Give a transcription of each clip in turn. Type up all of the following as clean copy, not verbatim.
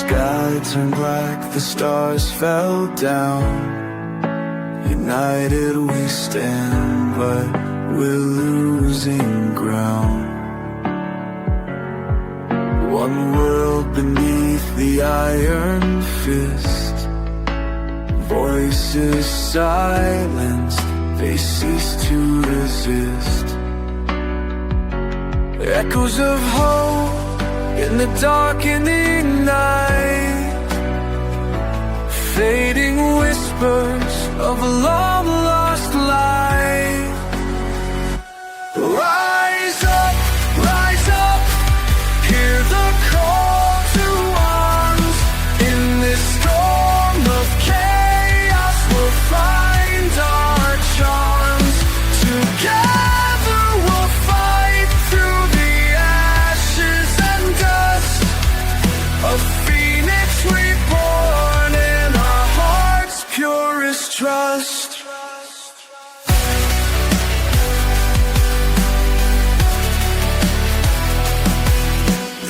sky turned black, the stars fell down. United we stand, but we're losing ground. One world beneath the iron fist. Voices silenced, they cease to resist. Echoes of hope in the darkening night. Fading whispers of a long lost life. Rise up, hear the call to arms. In this storm of chaos we'll find our charms. Together we'll fight through the ashes and dust. A phoenix reborn in our hearts' purest trust.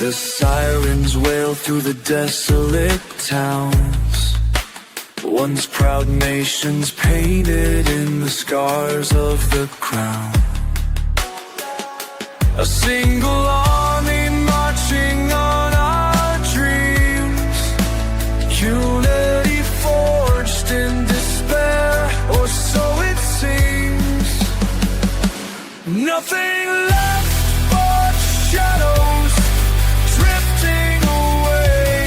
The sirens wail through the desolate towns. Once proud nations painted in the scars of the crown. A single army marching on our dreams. Unity forged in despair, or so it seems. Nothing left but shadows drifting away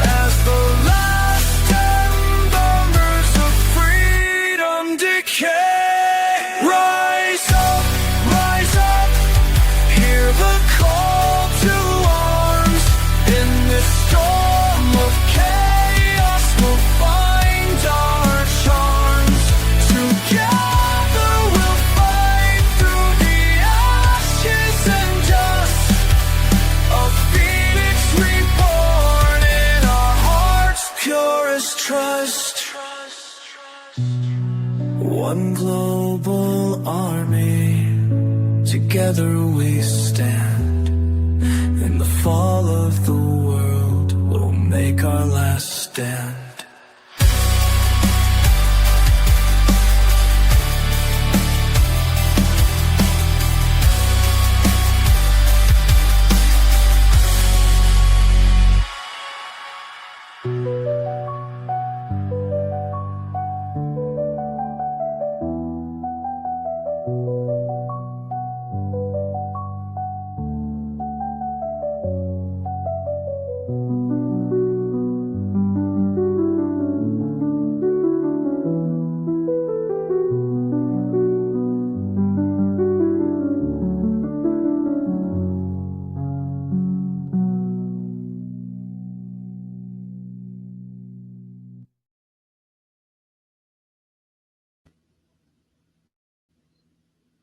as the last embers of freedom decay. Rise up, hear the call to arms. In this storm of chaos we'll find our charms. Together we'll fight through the ashes and dust. A phoenix reborn in our hearts' purest trust. One global army, together we stand. In the fall of the world, we'll make our last stand.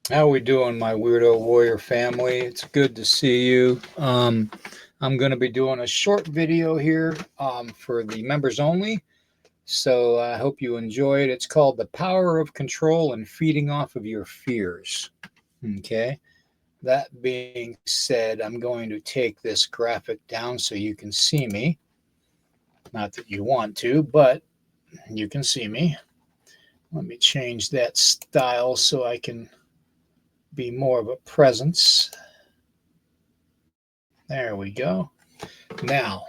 How we doing, my Weirdo Warrior family? It's good to see you. I'm going to be doing a short video here for the members only, so I hope you enjoy it. It's called The Power of Control and Feeding Off of Your Fears. Okay, that being said, I'm going to take this graphic down so you can see me. Not that you want to, but you can see me. Let me change that style so I can be more of a presence. There we go. Now,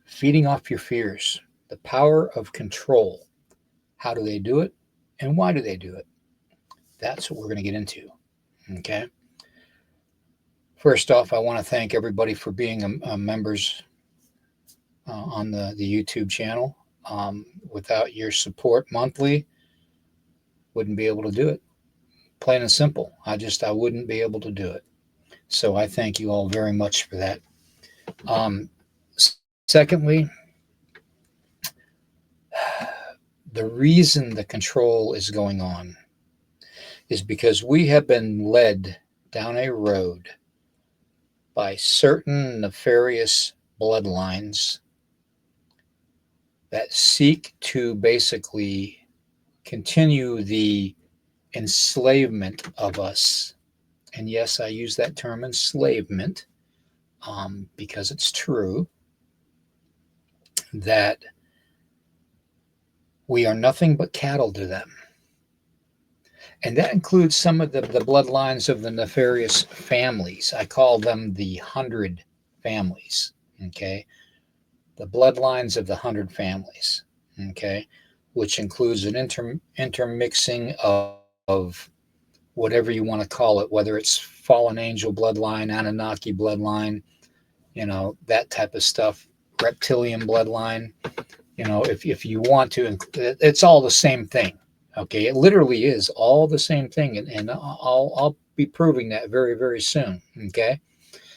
feeding off your fears, the power of control. How do they do it, and why do they do it? That's what we're going to get into. Okay. First off, I want to thank everybody for being members on the YouTube channel. Without your support monthly, wouldn't be able to do it. Plain and simple. I wouldn't be able to do it. So I thank you all very much for that. Secondly, the reason the control is going on is because we have been led down a road by certain nefarious bloodlines that seek to basically continue the enslavement of us. And yes, I use that term, enslavement, because it's true that we are nothing but cattle to them. And that includes some of the bloodlines of the nefarious families. I call them the 100 families. Okay. The bloodlines of the 100 families. Okay. Which includes an intermixing of whatever you want to call it, whether it's fallen angel bloodline, Anunnaki bloodline, that type of stuff, reptilian bloodline. If you want to, it's all the same thing. Okay, it literally is all the same thing, and I'll be proving that very, very soon. Okay,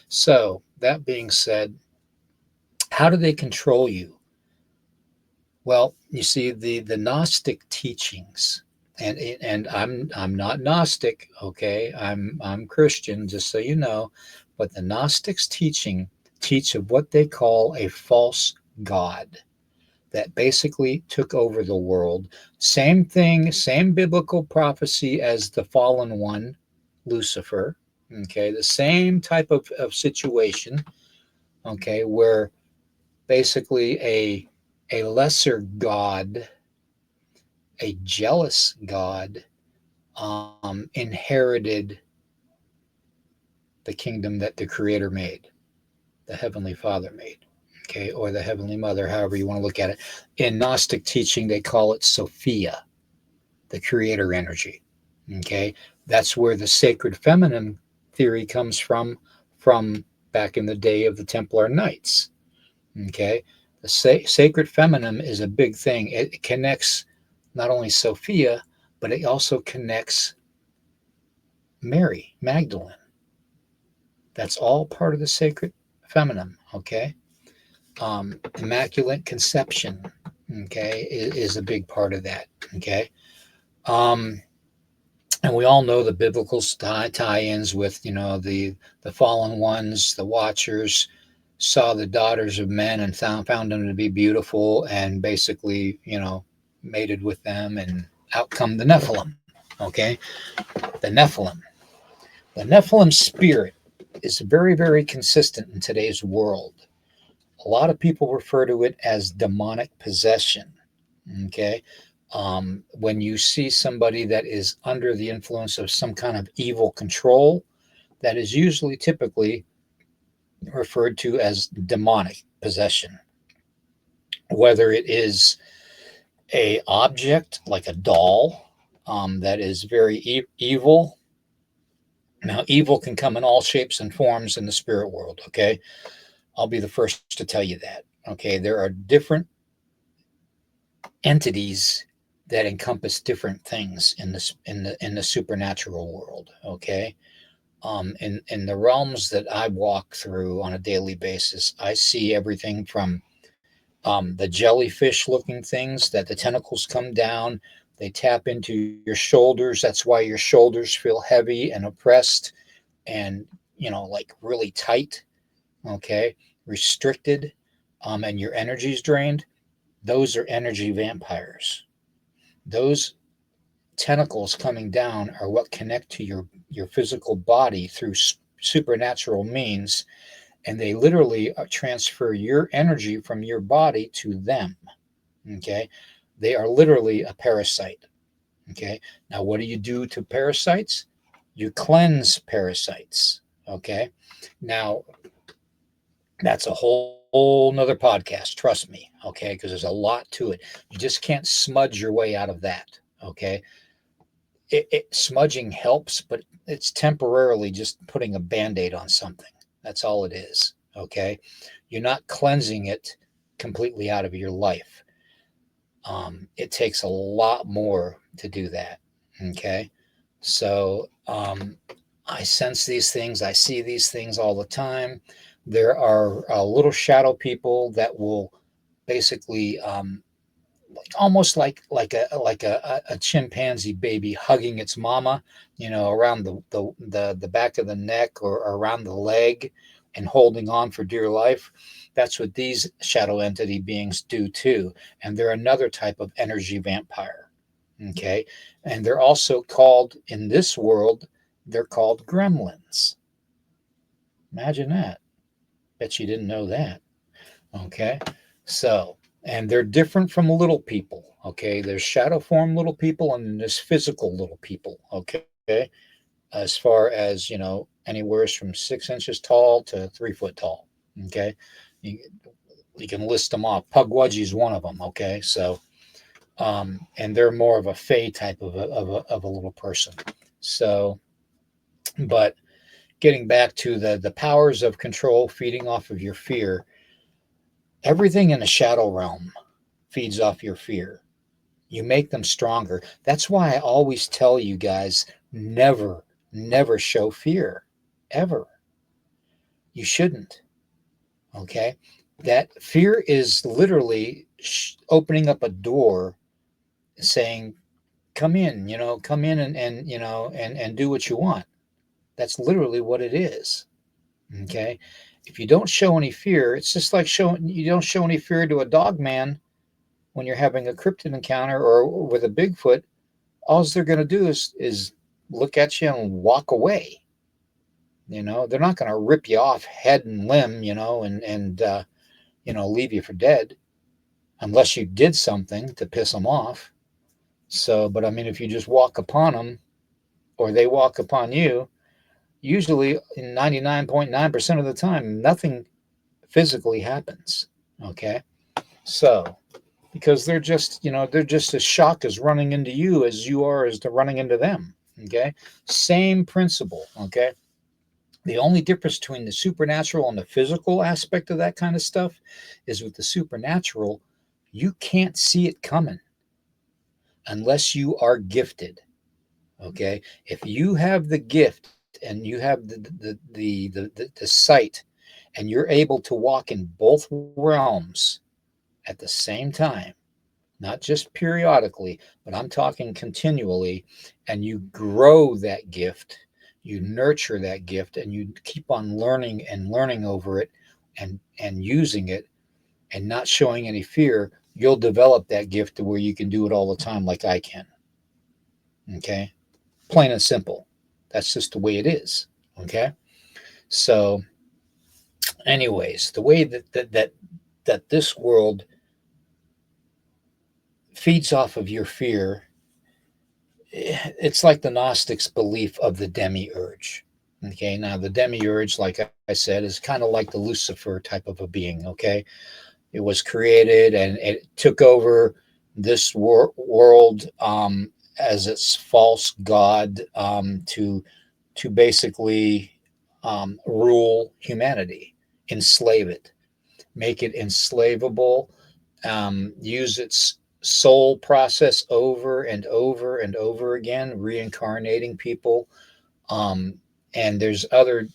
so that being said, how do they control you? Well, you see, the Gnostic teachings, and I'm not Gnostic. Okay, I'm Christian, just so you know, but the Gnostics teach of what they call a false god that basically took over the world. Same thing, same biblical prophecy as the fallen one, Lucifer. Okay, the same type of situation. Okay, where basically a lesser god, a jealous god, inherited the kingdom that the Creator made, the Heavenly Father made. Okay, or the Heavenly Mother, however you want to look at it. In Gnostic teaching, they call it Sophia, the creator energy. Okay, that's where the sacred feminine theory comes from back in the day of the Templar Knights. Okay, the sacred feminine is a big thing. It connects not only Sophia, but it also connects Mary Magdalene. That's all part of the sacred feminine. Okay. Immaculate conception, okay, is a big part of that. Okay. And we all know the biblical tie-ins with, the fallen ones, the watchers saw the daughters of men and found them to be beautiful, and basically, mated with them, and out come the Nephilim. Okay. The Nephilim. The Nephilim spirit is very, very consistent in today's world. A lot of people refer to it as demonic possession. Okay. When you see somebody that is under the influence of some kind of evil control, that is usually typically referred to as demonic possession. Whether it is a object like a doll that is very evil. Now, evil can come in all shapes and forms in the spirit world. Okay. I'll be the first to tell you that. Okay, there are different entities that encompass different things in the supernatural world. Okay, in the realms that I walk through on a daily basis, I see everything from the jellyfish-looking things that the tentacles come down. They tap into your shoulders. That's why your shoulders feel heavy and oppressed, and like really tight. Okay, restricted, and your energy is drained. Those are energy vampires. Those tentacles coming down are what connect to your physical body through supernatural means, and they literally transfer your energy from your body to them. Okay, they are literally a parasite. Okay, now what do you do to parasites? You cleanse parasites. Okay, now that's a whole nother podcast, trust me. Okay, because there's a lot to it. You just can't smudge your way out of that. Okay, smudging helps, but it's temporarily just putting a band-aid on something. That's all it is. Okay, you're not cleansing it completely out of your life. It takes a lot more to do that. Okay, so I sense these things, I see these things all the time. There are little shadow people that will basically almost like a chimpanzee baby hugging its mama, around the back of the neck or around the leg, and holding on for dear life. That's what these shadow entity beings do too. And they're another type of energy vampire. Okay. And they're also called, in this world, they're called gremlins. Imagine that. Bet you didn't know that. Okay. So, and they're different from little people. Okay. There's shadow form little people and there's physical little people. Okay. As far as, anywhere from 6 inches tall to 3 foot tall. Okay. You, you can list them off. Pugwudgie is one of them. Okay. So, and they're more of a fey type of a little person. So, but getting back to the powers of control feeding off of your fear, everything in the shadow realm feeds off your fear. You make them stronger. That's why I always tell you guys, never show fear, ever. You shouldn't. Okay. That fear is literally opening up a door saying, come in, come in and do what you want. That's literally what it is. Okay. If you don't show any fear, it's just like you don't show any fear to a dog man when you're having a cryptid encounter or with a Bigfoot. All they're going to do is look at you and walk away. They're not going to rip you off head and limb, and leave you for dead unless you did something to piss them off. So, but I mean, if you just walk upon them or they walk upon you, usually in 99.9% of the time, nothing physically happens. Okay. So, because they're just as shocked as running into you as you are as to running into them. Okay. Same principle. Okay. The only difference between the supernatural and the physical aspect of that kind of stuff is with the supernatural, you can't see it coming unless you are gifted. Okay. If you have the gift and you have the sight and you're able to walk in both realms at the same time, not just periodically, but I'm talking continually, and you grow that gift, you nurture that gift, and you keep on learning and learning over it and using it and not showing any fear, you'll develop that gift to where you can do it all the time like I can. Okay? Plain and simple. That's just the way it is. Okay? So, anyways, the way that this world feeds off of your fear, it's like the Gnostics' belief of the demiurge. Okay, now the demiurge, like I said, is kind of like the Lucifer type of a being. Okay, it was created and it took over this world as its false god to basically rule humanity, enslave it, make it enslavable, use its soul process over and over and over again, reincarnating people. Um, and there's other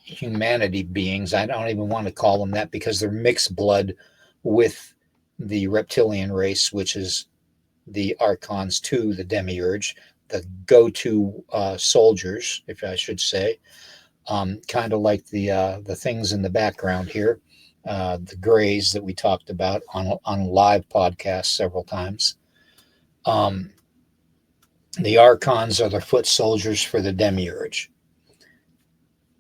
humanity beings. I don't even want to call them that because they're mixed blood with the reptilian race, which is the archons to the demiurge, the go-to soldiers, if I should say. Kind of like the things in the background here, the grays that we talked about on live podcasts several times. The archons are the foot soldiers for the demiurge.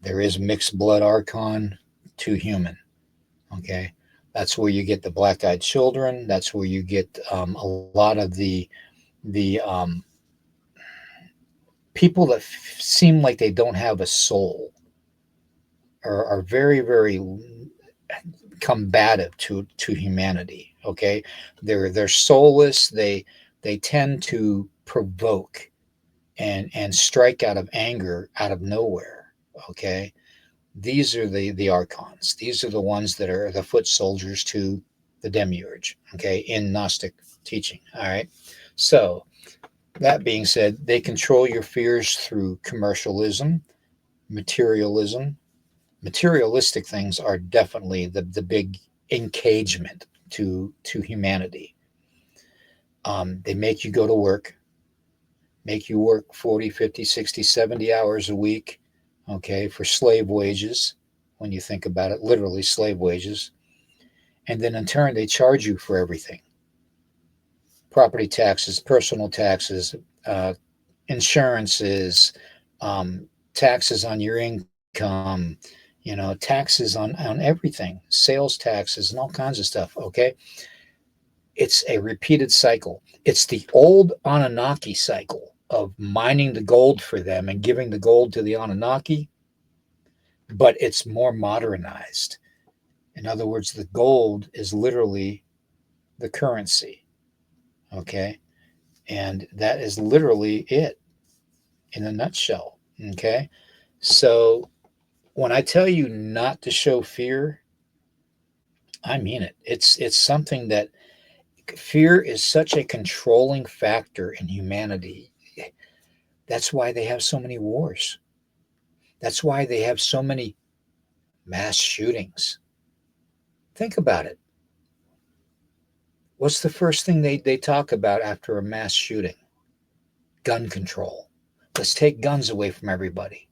There is mixed blood archon to human. Okay, that's where you get the black-eyed children. That's where you get a lot of the people that seem like they don't have a soul, are very, very combative to humanity. Okay, they're soulless. They tend to provoke and strike out of anger out of nowhere. Okay, these are the archons. These are the ones that are the foot soldiers to the demiurge. Okay, in Gnostic teaching. All right, so that being said, they control your fears through commercialism, materialism. Materialistic things are definitely the big engagement to humanity. They make you go to work, make you work 40, 50, 60, 70 hours a week, okay, for slave wages, when you think about it, literally slave wages. And then in turn, they charge you for everything: property taxes, personal taxes, insurances, taxes on your income, taxes on everything, sales taxes and all kinds of stuff. Okay. It's a repeated cycle. It's the old Anunnaki cycle of mining the gold for them and giving the gold to the Anunnaki, but it's more modernized. In other words, the gold is literally the currency. Okay. And that is literally it in a nutshell. Okay. So when I tell you not to show fear, I mean it. It's something that fear is such a controlling factor in humanity. That's why they have so many wars. That's why they have so many mass shootings. Think about it. What's the first thing they talk about after a mass shooting? Gun control. Let's take guns away from everybody.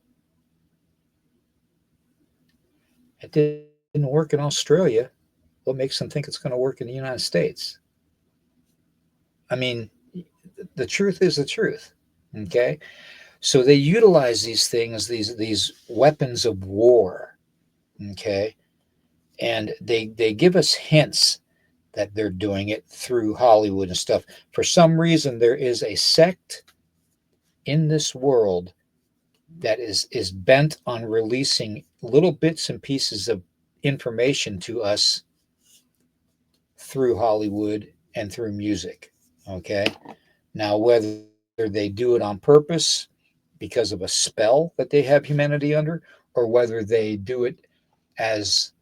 It didn't work in Australia. What makes them think it's going to work in the United States? I mean, the truth is the truth. Okay. So they utilize these things, these weapons of war. Okay. And they give us hints that they're doing it through Hollywood and stuff. For some reason, there is a sect in this world that is bent on releasing little bits and pieces of information to us through Hollywood and through music. Okay. Now, whether they do it on purpose because of a spell that they have humanity under, or whether they do it as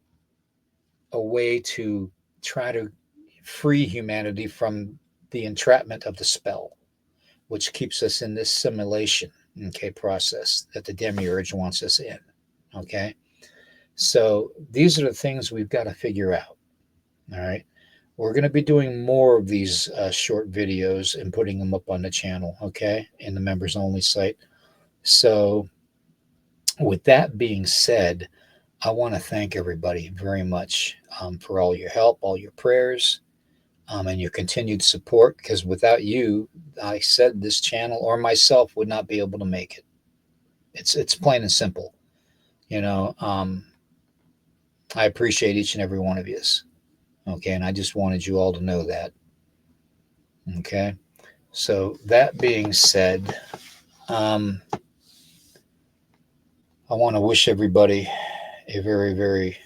a way to try to free humanity from the entrapment of the spell, which keeps us in this simulation, okay, process that the demiurge wants us in. Okay. So these are the things we've got to figure out. All right. We're going to be doing more of these short videos and putting them up on the channel, okay, in the members only site. So with that being said, I want to thank everybody very much for all your help, all your prayers, and your continued support, because without you, I said, this channel or myself would not be able to make it. It's plain and simple. I appreciate each and every one of you. Okay, and I just wanted you all to know that. Okay, so that being said, I want to wish everybody a very, very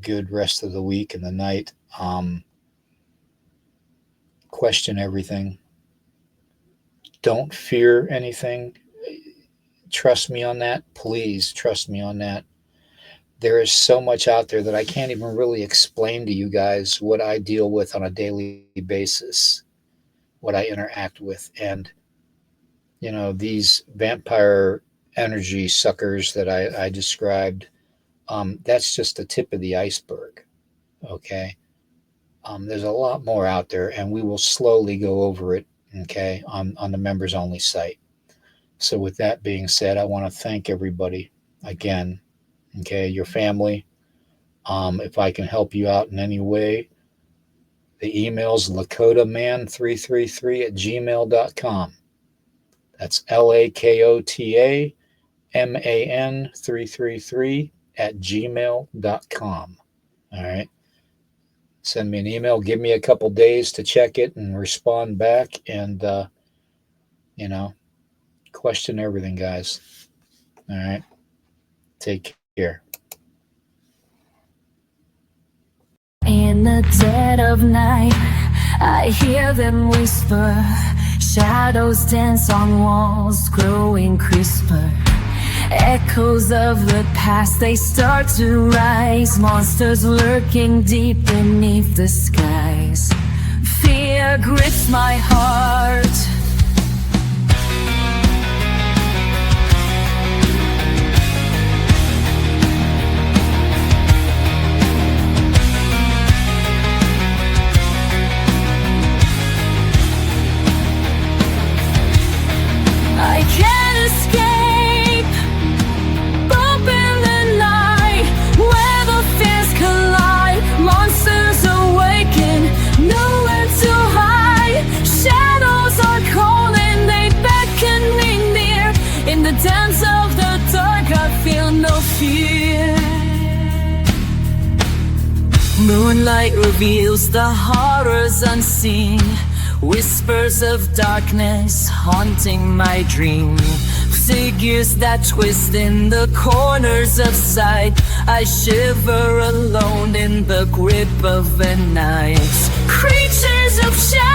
good rest of the week and the night. Question everything. Don't fear anything. Trust me on that. Please trust me on that. There is so much out there that I can't even really explain to you guys what I deal with on a daily basis, what I interact with. And, these vampire energy suckers that I described, that's just the tip of the iceberg. Okay. There's a lot more out there, and we will slowly go over it. Okay. On the members only site. So with that being said, I want to thank everybody again. Okay, your family. If I can help you out in any way, the email's lakotaman333@gmail.com. That's LAKOTAMAN333@gmail.com. All right. Send me an email. Give me a couple days to check it and respond back, and question everything, guys. All right. Take care. In the dead of night, I hear them whisper. Shadows dance on walls, growing crisper. Echoes of the past, they start to rise. Monsters lurking deep beneath the skies. Fear grips my heart. I can't escape. Bump in the night, where the fears collide. Monsters awaken, nowhere to hide. Shadows are Moonlight reveals the horrors unseen, whispers of darkness haunting my dream. Figures that twist in the corners of sight. I shiver alone in the grip of the night. Creatures of shadow